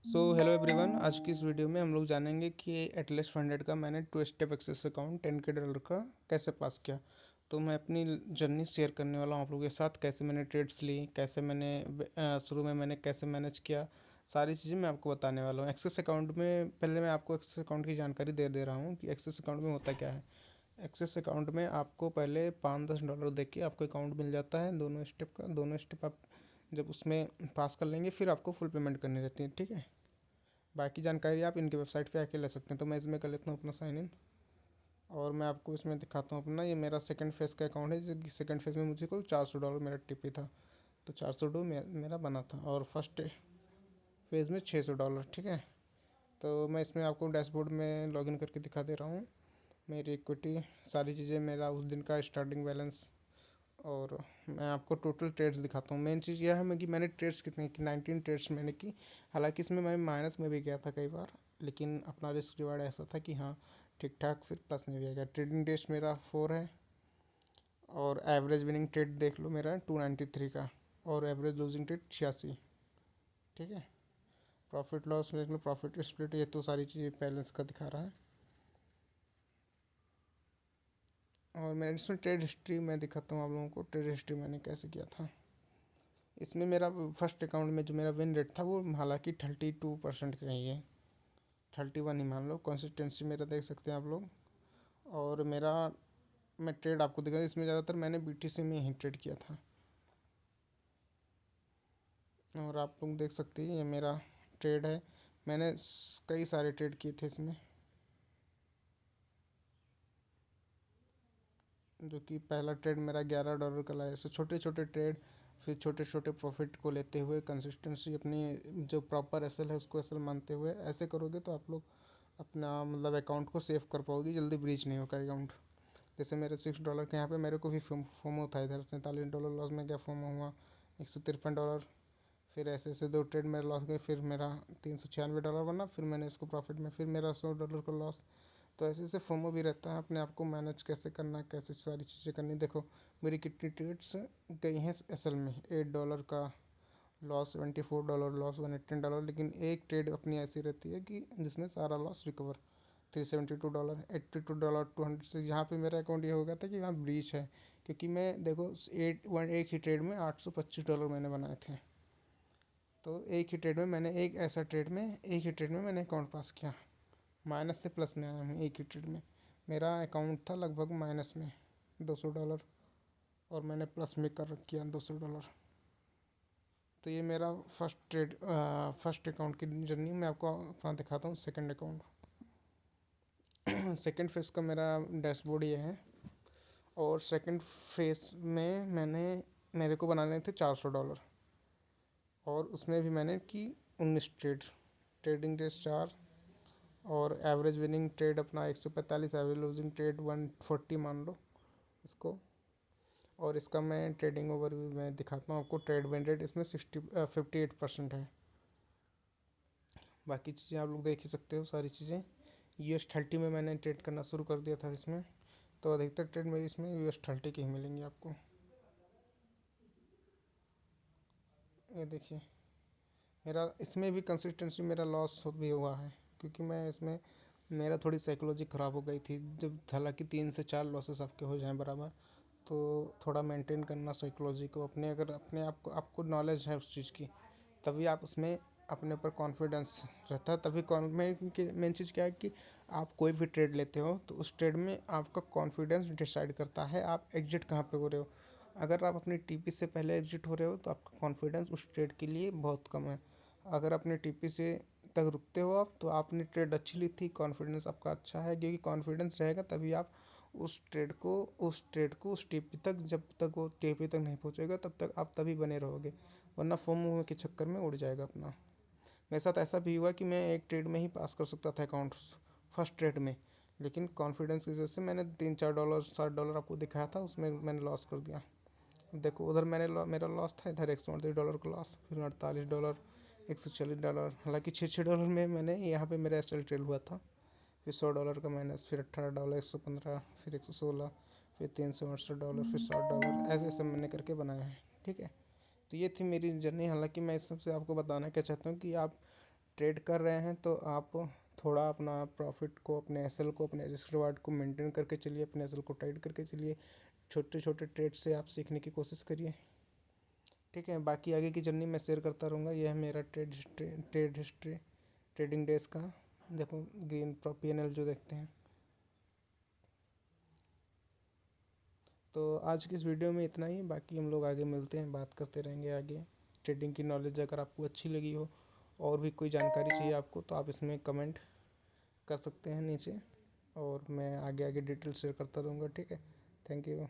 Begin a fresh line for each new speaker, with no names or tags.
Hello everyone. आज की इस वीडियो में हम लोग जानेंगे कि एटलस फंडेड का मैंने 2 स्टेप एक्सेस अकाउंट $10K का कैसे पास किया। तो मैं अपनी जर्नी शेयर करने वाला हूँ आप लोगों के साथ, कैसे मैंने ट्रेड्स ली, कैसे मैंने शुरू में मैंने कैसे मैनेज किया, सारी चीज़ें मैं आपको बताने वाला हूँ। एक्सेस अकाउंट में पहले मैं आपको एक्सेस अकाउंट की जानकारी दे रहा हूँ कि एक्सेस अकाउंट में होता क्या है। एक्सेस अकाउंट में आपको पहले $5-10 दे के आपको अकाउंट मिल जाता है। दोनों स्टेप आप जब उसमें पास कर लेंगे फिर आपको फुल पेमेंट करनी रहती है, ठीक है। बाकी जानकारी आप इनकी वेबसाइट पे आके ले सकते हैं। तो मैं इसमें कर लेता हूँ अपना साइन इन और मैं आपको इसमें दिखाता हूँ अपना। ये मेरा सेकंड फेज़ का अकाउंट है, जो सेकंड फेज़ में मुझे को $400 मेरा टिपी था। तो $400 मेरा बना था और फर्स्ट फेज़ में $600, ठीक है। तो मैं इसमें आपको डैशबोर्ड में लॉगिन करके दिखा दे रहा हूँ मेरी इक्विटी, सारी चीज़ें, मेरा उस दिन का स्टार्टिंग बैलेंस। और मैं आपको टोटल ट्रेड्स दिखाता हूँ। मेन चीज़ यह है मैं कि मैंने ट्रेड्स कितने की, 19 ट्रेड्स मैंने की। हालांकि इसमें मैं माइनस में भी गया था कई बार, लेकिन अपना रिस्क रिवार्ड ऐसा था कि हाँ ठीक ठाक, फिर प्लस में भी आ गया। ट्रेडिंग डेज मेरा 4 है और एवरेज विनिंग ट्रेड देख लो मेरा 293 का, और एवरेज लूजिंग ट्रेड 86, ठीक है। प्रॉफिट लॉस देख लो, प्रॉफिट स्प्लिट, ये तो सारी चीज़ें बैलेंस का दिखा रहा है। और मैं इसमें ट्रेड हिस्ट्री मैं दिखाता हूँ आप लोगों को, ट्रेड हिस्ट्री मैंने कैसे किया था। इसमें मेरा फर्स्ट अकाउंट में जो मेरा विन रेट था वो हालांकि 32% का ही है, 31 ही मान लो। कंसिस्टेंसी मेरा देख सकते हैं आप लोग। और मेरा मैं ट्रेड आपको दिखा, इसमें ज़्यादातर मैंने BTC में ही ट्रेड किया था। और आप लोग देख सकते हैं ये मेरा ट्रेड है। मैंने कई सारे ट्रेड किए थे इसमें, जो कि पहला ट्रेड मेरा $11 का लाया। ऐसे छोटे छोटे ट्रेड, फिर छोटे छोटे प्रॉफिट को लेते हुए कंसिस्टेंसी अपनी जो प्रॉपर एसएल है उसको एसएल मानते हुए ऐसे करोगे तो आप लोग अपना मतलब अकाउंट को सेव कर पाओगे, जल्दी ब्रीच नहीं होगा अकाउंट। जैसे मेरे $6 के यहाँ पे मेरे को भी फोमो था, इधर $47 लॉस में गया, फोमो हुआ $153। फिर ऐसे ऐसे 2 ट्रेड मेरे लॉस गए, फिर मेरा $396 बना, फिर मैंने इसको प्रॉफिट में, फिर मेरा $100 का लॉस। तो ऐसे ऐसे फोमो भी रहता है, अपने आप को मैनेज कैसे करना है, कैसे सारी चीज़ें करनी। देखो मेरी कितनी ट्रेड्स गई हैं असल में, $8 का लॉस, $74 लॉस, $118, लेकिन एक ट्रेड अपनी ऐसी रहती है कि जिसमें सारा लॉस रिकवर, $372, $82, 200 से। यहाँ पे मेरा अकाउंट ये हो गया था कि यहाँ ब्रीच है, क्योंकि मैं देखो एक ही ट्रेड में $825 मैंने बनाए थे। तो एक ही ट्रेड में मैंने एक ही ट्रेड में मैंने अकाउंट पास किया, माइनस से प्लस में आया हूँ एक ही ट्रेड में। मेरा अकाउंट था लगभग माइनस में $200, और मैंने प्लस में कर किया $200। तो ये मेरा फर्स्ट अकाउंट की जर्नी। मैं आपको अपना दिखाता हूँ सेकंड अकाउंट। सेकंड फेज़ का मेरा डैशबोर्ड ये है। और सेकंड फेज़ में मेरे को बनाने थे $400, और उसमें भी मैंने की 19 ट्रेड, ट्रेडिंग डेज 4, और एवरेज विनिंग ट्रेड अपना 145, एवरेज लूजिंग ट्रेड 140 मान लो इसको। और इसका मैं ट्रेडिंग ओवरव्यू में दिखाता हूँ आपको। ट्रेड विन रेट इसमें 58% है। बाकी चीज़ें आप लोग देख ही सकते हो सारी चीज़ें। US30 में मैंने ट्रेड करना शुरू कर दिया था इसमें, तो अधिकतर ट्रेड मेरी इसमें US30 की ही मिलेंगी आपको। ये देखिए मेरा इसमें भी कंसिस्टेंसी मेरा लॉस भी हुआ है, क्योंकि मैं इसमें मेरा थोड़ी साइकोलॉजी ख़राब हो गई थी। जब हालांकि 3 से 4 लॉसेस आपके हो जाएं बराबर, तो थोड़ा मेंटेन करना साइकोलॉजी को अपने, अगर अपने आप को आपको नॉलेज है उस चीज़ की, तभी आप उसमें अपने ऊपर कॉन्फिडेंस रहता है। तभी मेन चीज़ क्या है कि आप कोई भी ट्रेड लेते हो तो उस ट्रेड में आपका कॉन्फिडेंस डिसाइड करता है आप एग्जिट कहाँ पे हो रहे हो। अगर आप अपनी टीपी से पहले एग्जिट हो रहे हो तो आपका कॉन्फिडेंस उस ट्रेड के लिए बहुत कम है। अगर अपने टीपी से तक रुकते हो आप, तो आपने ट्रेड अच्छी ली थी, कॉन्फिडेंस आपका अच्छा है, क्योंकि कॉन्फिडेंस रहेगा तभी आप उस ट्रेड को उस टीपी तक, जब तक वो टीपी तक नहीं पहुंचेगा तब तक आप तभी बने रहोगे, वरना फोमो के चक्कर में उड़ जाएगा अपना। मेरे साथ ऐसा भी हुआ कि मैं एक ट्रेड में ही पास कर सकता था अकाउंट, फर्स्ट ट्रेड में, लेकिन कॉन्फिडेंस की वजह से मैंने $3-4 $7 आपको दिखाया था, उसमें मैंने लॉस कर दिया। देखो उधर मेरा लॉस था, इधर $138 का लॉस, फिर $48, $140। हालांकि $6 में मैंने यहाँ पे मेरा एस ट्रेड हुआ था। फिर $100 का माइनस, फिर $18, 115, फिर 116, फिर $368, फिर $60, ऐसे ऐसे मैंने करके बनाया है, ठीक है। तो ये थी मेरी जर्नी। हालांकि मैं इस सबसे आपको बताना क्या चाहता हूँ कि आप ट्रेड कर रहे हैं तो आप थोड़ा अपना प्रॉफिट को, अपने एसएल को, अपने रिस्क रिवार्ड को मेंटेन करके चलिए, अपने एसएल को टाइट करके चलिए। छोटे छोटे ट्रेड से आप सीखने की कोशिश करिए। ठीक है, बाकी आगे की जर्नी मैं शेयर करता रहूँगा। यह है मेरा ट्रेड हिस्ट्री ट्रेडिंग डेज का। देखो ग्रीन PNL जो देखते हैं। तो आज की इस वीडियो में इतना ही, बाकी हम लोग आगे मिलते हैं, बात करते रहेंगे आगे। ट्रेडिंग की नॉलेज अगर आपको अच्छी लगी हो और भी कोई जानकारी चाहिए आपको तो आप इसमें कमेंट कर सकते हैं नीचे, और मैं आगे आगे डिटेल शेयर करता रहूँगा। ठीक है, थैंक यू।